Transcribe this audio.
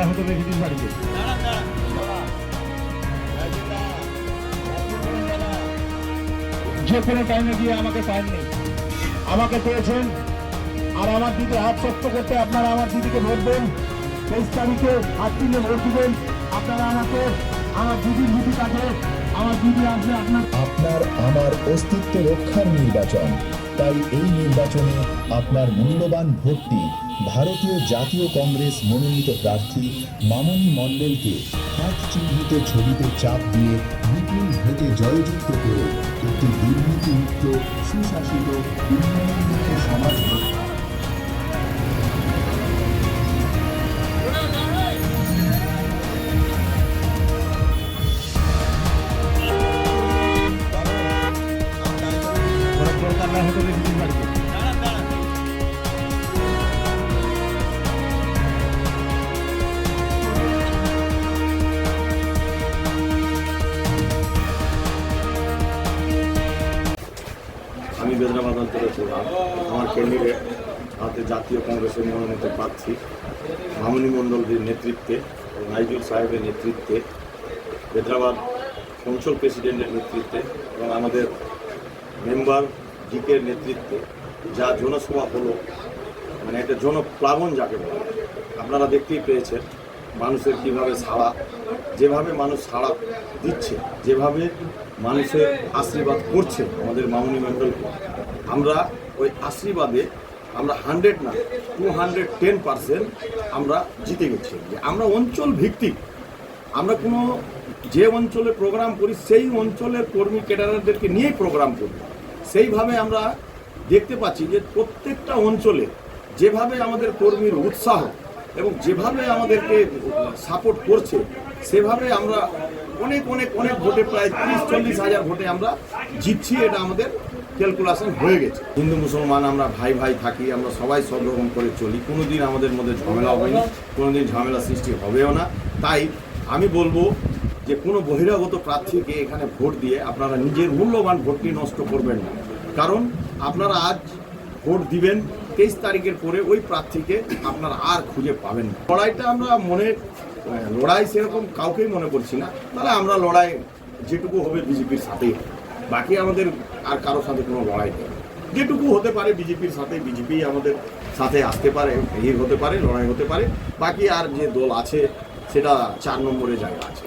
দরকার হতো রেখেছিস বাড়িতে। যে কোনো টাইমে গিয়ে আমাকে পাননি, আমাকে পেয়েছেন। আর আমার দিদি হাত শক্ত করতে আপনারা আমার দিদিকে ভোট দেন। 23 তারিখে হাত দিলে ভোট দিবেন। আপনারা আমাকে, আমার দিদির দিদি কাছে, আমার দিদি আসবে আপনার আমার অস্তিত্ব রক্ষার নির্বাচন। তাই এই নির্বাচনে আপনার মূল্যবান ভোটটি ভারতীয় জাতীয় কংগ্রেস মনোনীত প্রার্থী মামনি মণ্ডলকে হাত চিহ্নিত ছবিতে চাপ দিয়ে বিপুল ভোটে জয়যুক্ত করে একটি দুর্নীতিমুক্ত, সুশাসিত, উন্নয়নমুক্ত সমাজ দরকার না হতো রেখেছিস বাড়িতে। আমি বেদরাবাদ অঞ্চলে ছিলাম। আমার ক্যান্ডিডেট ভারতের জাতীয় কংগ্রেসের মনোনীত প্রার্থী মামনি মণ্ডলের নেতৃত্বে এবং নাইজুল সাহেবের নেতৃত্বে, বেদরাবাদ অঞ্চল প্রেসিডেন্টের নেতৃত্বে এবং আমাদের মেম্বার জিকের নেতৃত্বে যা জনসভা হলো, মানে একটা জনপ্লাবন যাকে বলে, আপনারা দেখতেই পেয়েছেন মানুষের কীভাবে সাড়া, যেভাবে মানুষ সাড়া দিচ্ছে, যেভাবে মানুষের আশীর্বাদ করছে আমাদের মামনি মণ্ডলকে। আমরা ওই আশীর্বাদে আমরা 100 না 210% আমরা জিতে গেছি। আমরা অঞ্চল ভিত্তিক, আমরা কোনো যে অঞ্চলে প্রোগ্রাম করি সেই অঞ্চলের কর্মী ক্যাডারদেরকে নিয়েই প্রোগ্রাম করি। সেইভাবে আমরা দেখতে পাচ্ছি যে প্রত্যেকটা অঞ্চলে যেভাবে আমাদের কর্মীর উৎসাহ এবং যেভাবে আমাদেরকে সাপোর্ট করছে, সেভাবে আমরা অনেক অনেক অনেক ভোটে, প্রায় 30-40 হাজার ভোটে আমরা জিতছি। এটা আমাদের ক্যালকুলেশন হয়ে গেছে। হিন্দু মুসলমান আমরা ভাই ভাই থাকি, আমরা সবাই সব রকম করে চলি, কোনোদিন আমাদের মধ্যে ঝামেলা হয়নি, কোনোদিন ঝামেলা সৃষ্টি হবেও না। তাই আমি বলবো যে কোনো বহিরাগত প্রার্থীকে এখানে ভোট দিয়ে আপনারা নিজের মূল্যবান ভোটটি নষ্ট করবেন না। কারণ আপনারা আজ ভোট দিবেন, 23 তারিখের পরে ওই প্রার্থীকে আপনারা আর খুঁজে পাবেন না। লড়াইটা আমরা লড়াই সেরকম কাউকেই মনে করছি না। তাহলে আমরা লড়াই যেটুকু হবে বিজেপির সাথেই, বাকি আমাদের আর কারোর সাথে কোনো লড়াই নেই। যেটুকু হতে পারে বিজেপির সাথে, বিজেপি আমাদের সাথে আসতে পারে, হতে পারে, লড়াই হতে পারে। বাকি আর যে দল আছে সেটা 4 নম্বরে জায়গা আছে।